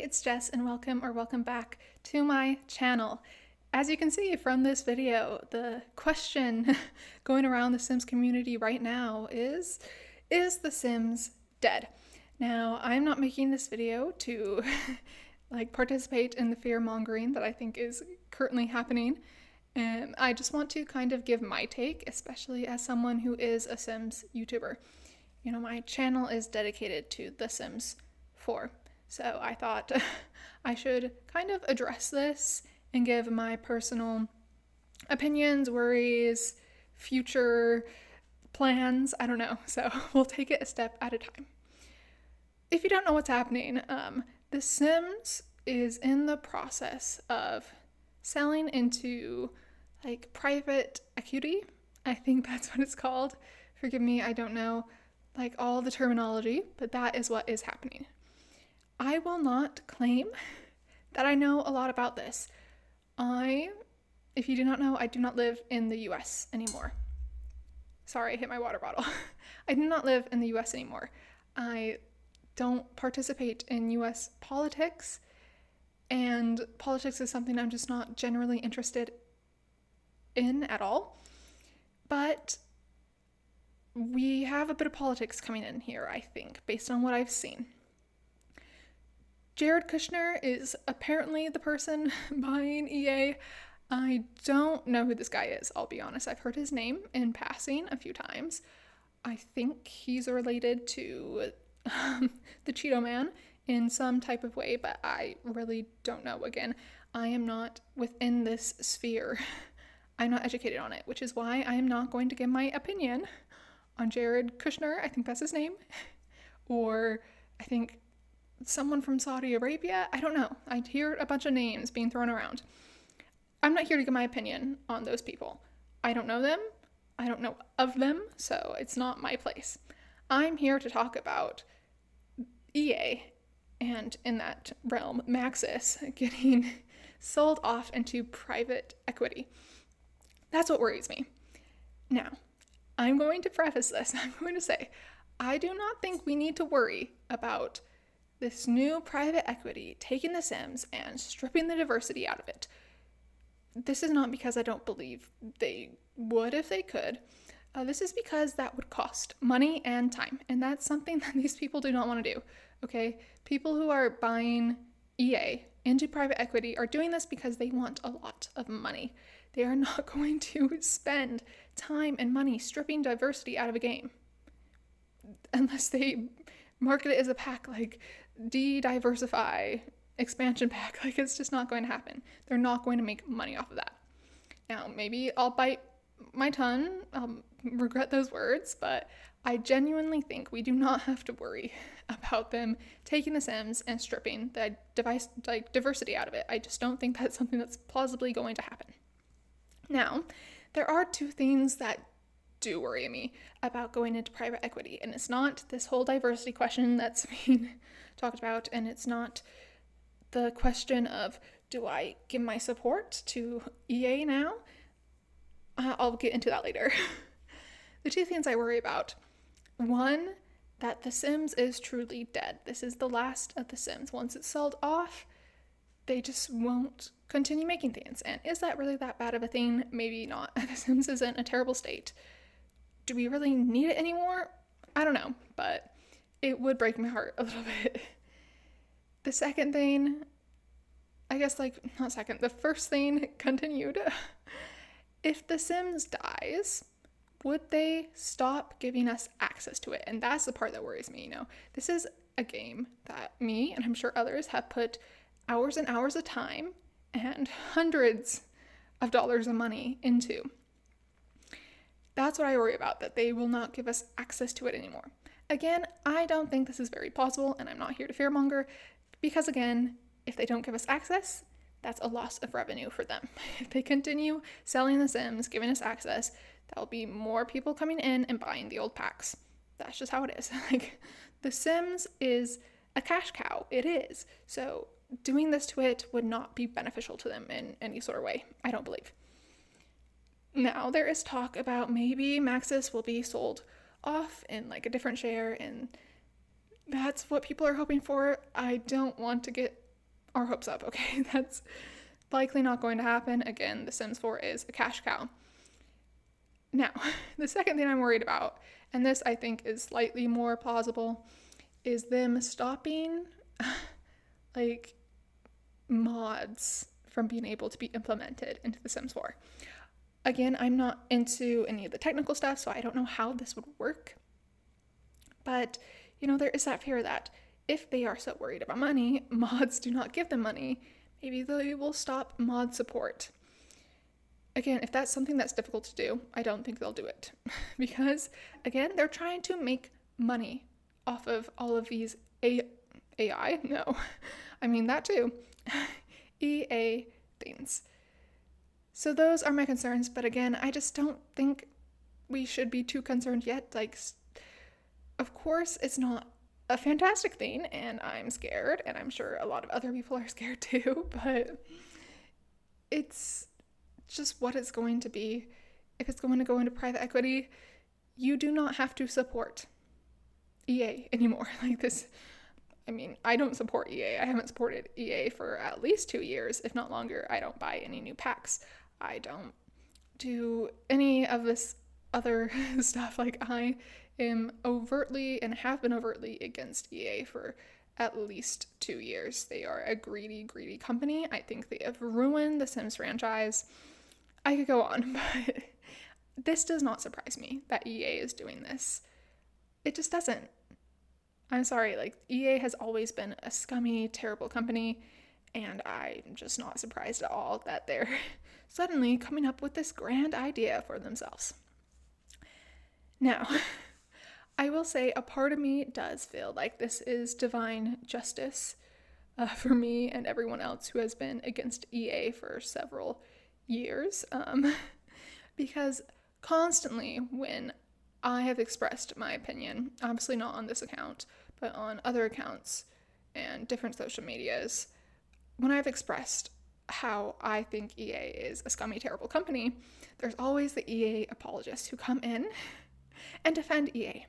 it's Jess and welcome back to my channel. As you can see from this video, the question going around the Sims community right now is The Sims dead? Now, I'm not making this video to participate in the fear mongering that I think is currently happening. I just want to kind of give my take, especially as someone who is a Sims YouTuber. You know, my channel is dedicated to The Sims 4. So I thought I should kind of address this and give my personal opinions, worries, future plans. I don't know. So we'll take it a step at a time. If you don't know what's happening, The Sims is in the process of selling into private equity. I think that's what it's called. Forgive me, I don't know all the terminology, but that is what is happening. I will not claim that I know a lot about this. If you do not know, I do not live in the US anymore. Sorry, I hit my water bottle. I do not live in the US anymore. I don't participate in US politics, and politics is something I'm just not generally interested in at all. But we have a bit of politics coming in here, I think, based on what I've seen. Jared Kushner is apparently the person buying EA. I don't know who this guy is, I'll be honest. I've heard his name in passing a few times. I think he's related to the Cheeto Man in some type of way, but I really don't know. Again, I am not within this sphere. I'm not educated on it, which is why I am not going to give my opinion on Jared Kushner, I think that's his name, or I think someone from Saudi Arabia. I don't know. I hear a bunch of names being thrown around. I'm not here to give my opinion on those people. I don't know them. I don't know of them, so it's not my place. I'm here to talk about EA and, in that realm, Maxis getting sold off into private equity. That's what worries me. Now, I'm going to preface this. I'm going to say, I do not think we need to worry about this new private equity taking The Sims and stripping the diversity out of it. This is not because I don't believe they would if they could. This is because that would cost money and time, and that's something that these people do not want to do, okay? People who are buying EA into private equity are doing this because they want a lot of money. They are not going to spend time and money stripping diversity out of a game unless they market it as a pack like de-diversify expansion pack. It's just not going to happen. They're not going to make money off of that. Now, maybe I'll bite my tongue, regret those words, but I genuinely think we do not have to worry about them taking The Sims and stripping the diversity out of it. I just don't think that's something that's plausibly going to happen. Now, there are two things that do worry me about going into private equity, and it's not this whole diversity question that's being talked about, and it's not the question of, do I give my support to EA now? I'll get into that later. The two things I worry about: one, that The Sims is truly dead. This is the last of The Sims. Once it's sold off, they just won't continue making things. And is that really that bad of a thing? Maybe not. The Sims is in a terrible state. Do we really need it anymore? I don't know, but it would break my heart a little bit. The second thing, the first thing continued. If The Sims dies, would they stop giving us access to it? And that's the part that worries me. This is a game that me, and I'm sure others, have put hours and hours of time and hundreds of dollars of money into. That's what I worry about, that they will not give us access to it anymore. Again, I don't think this is very plausible, and I'm not here to fearmonger, because again, if they don't give us access, that's a loss of revenue for them. If they continue selling The Sims, giving us access, that will be more people coming in and buying the old packs. That's just how it is. The Sims is a cash cow. It is. So doing this to it would not be beneficial to them in any sort of way, I don't believe. Now, there is talk about maybe Maxis will be sold off in a different share, and that's what people are hoping for. I don't want to get our hopes up, okay? That's likely not going to happen. Again, The Sims 4 is a cash cow. Now, the second thing I'm worried about, and this I think is slightly more plausible, is them stopping like mods from being able to be implemented into The Sims 4. Again, I'm not into any of the technical stuff, so I don't know how this would work. But, there is that fear that if they are so worried about money, mods do not give them money. Maybe they will stop mod support. Again, if that's something that's difficult to do, I don't think they'll do it. Because, again, they're trying to make money off of all of these AI? No. I mean, that too. EA things. So those are my concerns, but again, I just don't think we should be too concerned yet. Like, of course, it's not a fantastic thing, and I'm scared, and I'm sure a lot of other people are scared too, but it's just what it's going to be. If it's going to go into private equity, you do not have to support EA anymore. Like this, I mean, I don't support EA. I haven't supported EA for at least 2 years, if not longer. I don't buy any new packs. I don't do any of this other stuff. Like, I am overtly and have been overtly against EA for at least 2 years. They are a greedy, greedy company. I think they have ruined the Sims franchise. I could go on, but this does not surprise me that EA is doing this. It just doesn't. I'm sorry, like, EA has always been a scummy, terrible company, and I'm just not surprised at all that they're suddenly coming up with this grand idea for themselves. Now, I will say a part of me does feel like this is divine justice for me and everyone else who has been against EA for several years, because constantly when I have expressed my opinion, obviously not on this account, but on other accounts and different social medias, when I've expressed how I think EA is a scummy, terrible company, there's always the EA apologists who come in and defend EA.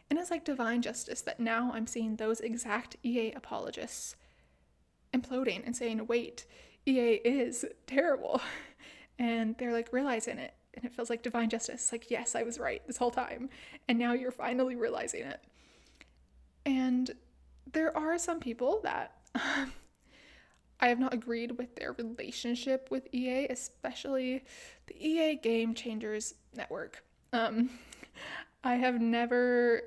And it's like divine justice that now I'm seeing those exact EA apologists imploding and saying, wait, EA is terrible. And they're like realizing it. And it feels like divine justice. Like, yes, I was right this whole time. And now you're finally realizing it. And there are some people that I have not agreed with their relationship with EA, especially the EA Game Changers Network. I have never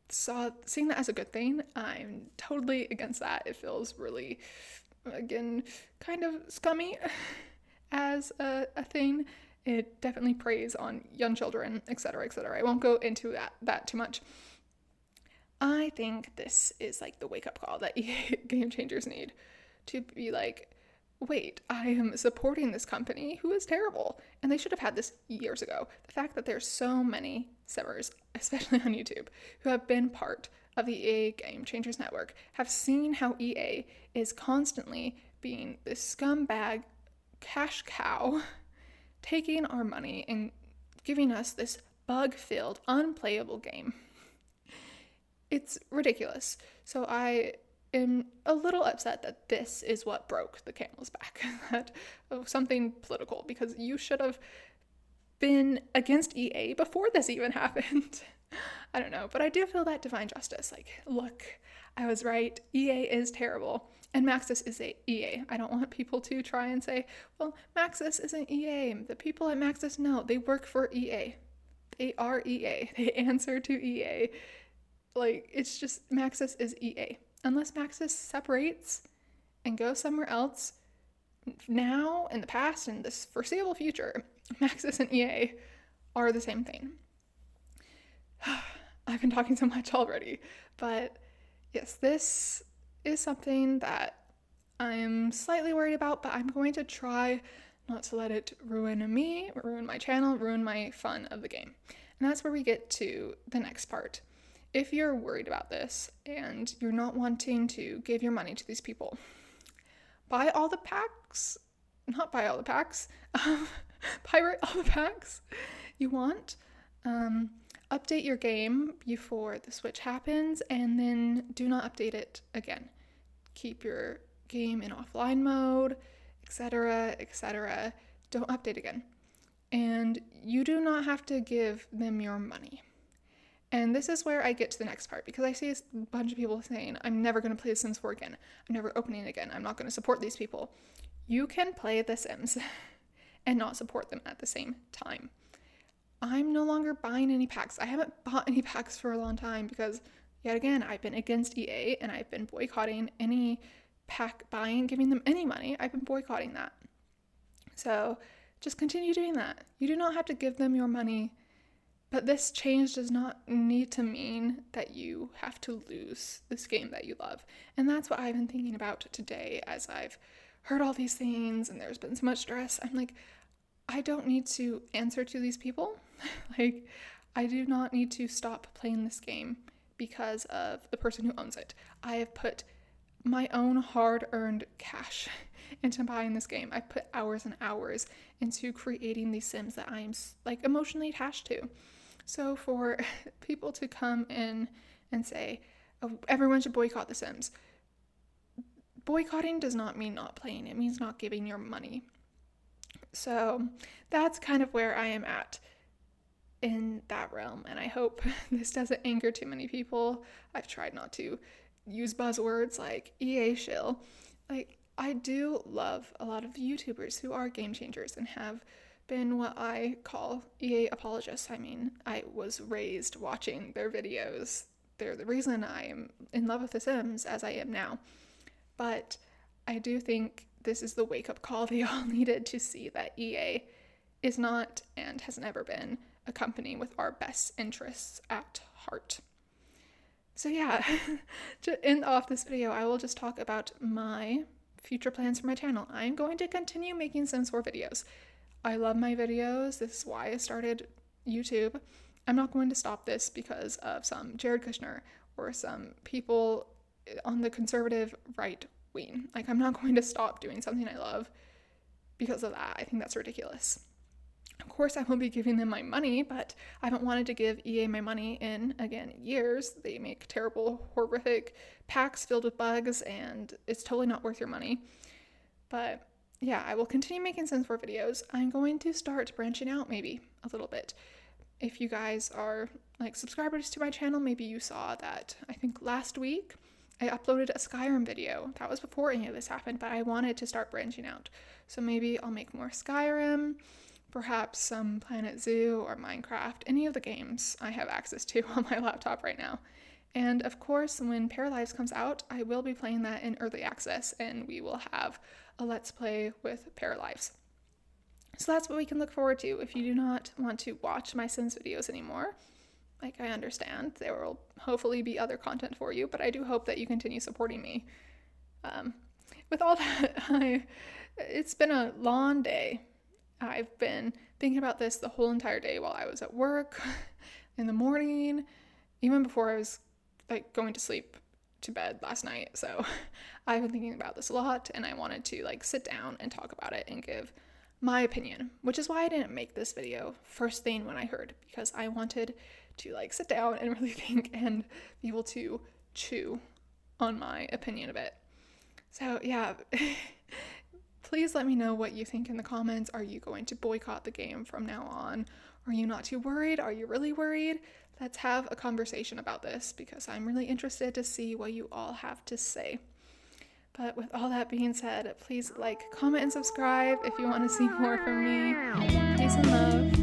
seen that as a good thing. I'm totally against that. It feels really, again, kind of scummy as a thing. It definitely preys on young children, etc., etc. I won't go into that too much. I think this is like the wake-up call that EA Game Changers need to be like, wait, I am supporting this company who is terrible, and they should have had this years ago. The fact that there's so many simmers, especially on YouTube, who have been part of the EA Game Changers Network, have seen how EA is constantly being this scumbag cash cow, taking our money and giving us this bug-filled, unplayable game. It's ridiculous. So I am a little upset that this is what broke the camel's back, that something political, because you should have been against EA before this even happened. I don't know, but I do feel that divine justice. Like, look, I was right. EA is terrible. And Maxis is EA. I don't want people to try and say, well, Maxis isn't EA. The people at Maxis, no, they work for EA. They are EA. They answer to EA. Like, it's just, Maxis is EA. Unless Maxis separates and goes somewhere else, now, in the past, in this foreseeable future, Maxis and EA are the same thing. I've been talking so much already, but yes, this is something that I'm slightly worried about, but I'm going to try not to let it ruin me, ruin my channel, ruin my fun of the game. And that's where we get to the next part. If you're worried about this and you're not wanting to give your money to these people, buy all the packs, not buy all the packs, pirate all the packs you want, update your game before the switch happens, and then do not update it again. Keep your game in offline mode, etc., etc. Don't update again. And you do not have to give them your money. And this is where I get to the next part, because I see a bunch of people saying, I'm never going to play The Sims 4 again. I'm never opening it again. I'm not going to support these people. You can play The Sims and not support them at the same time. I'm no longer buying any packs. I haven't bought any packs for a long time because, yet again, I've been against EA and I've been boycotting any pack buying, giving them any money. I've been boycotting that. So just continue doing that. You do not have to give them your money. But this change does not need to mean that you have to lose this game that you love. And that's what I've been thinking about today as I've heard all these things and there's been so much stress. I'm like, I don't need to answer to these people. Like, I do not need to stop playing this game because of the person who owns it. I have put my own hard-earned cash into buying this game. I've put hours and hours into creating these Sims that I'm like emotionally attached to. So for people to come in and say, oh, everyone should boycott The Sims, boycotting does not mean not playing. It means not giving your money. So that's kind of where I am at in that realm. And I hope this doesn't anger too many people. I've tried not to use buzzwords like EA shill. Like, I do love a lot of the YouTubers who are game changers and have been what I call EA apologists. I mean, I was raised watching their videos. They're the reason I am in love with The Sims as I am now. But I do think this is the wake-up call they all needed to see that EA is not and has never been a company with our best interests at heart. So yeah, to end off this video, I will just talk about my future plans for my channel. I'm going to continue making Sims 4 videos. I love my videos. This is why I started YouTube. I'm not going to stop this because of some Jared Kushner or some people on the conservative right wing. Like, I'm not going to stop doing something I love because of that. I think that's ridiculous. Of course, I won't be giving them my money, but I haven't wanted to give EA my money in, again, years. They make terrible, horrific packs filled with bugs, and it's totally not worth your money. But yeah, I will continue making Sims 4 videos. I'm going to start branching out maybe a little bit. If you guys are like subscribers to my channel, maybe you saw that I think last week I uploaded a Skyrim video. That was before any of this happened, but I wanted to start branching out. So maybe I'll make more Skyrim, perhaps some Planet Zoo or Minecraft, any of the games I have access to on my laptop right now. And of course, when Paralives comes out, I will be playing that in early access, and we will have a Let's Play with Paralives. So that's what we can look forward to. If you do not want to watch my Sims videos anymore, like, I understand, there will hopefully be other content for you, but I do hope that you continue supporting me. With all that, it's been a long day. I've been thinking about this the whole entire day while I was at work, in the morning, even before I was like going to sleep to bed last night. So I've been thinking about this a lot, and I wanted to like sit down and talk about it and give my opinion, which is why I didn't make this video first thing when I heard, because I wanted to like sit down and really think and be able to chew on my opinion of it. So yeah, please let me know what you think in the comments. Are you going to boycott the game from now on? Are you not too worried? Are you really worried? Let's have a conversation about this, because I'm really interested to see what you all have to say. But with all that being said, please like, comment, and subscribe if you want to see more from me. Peace and love.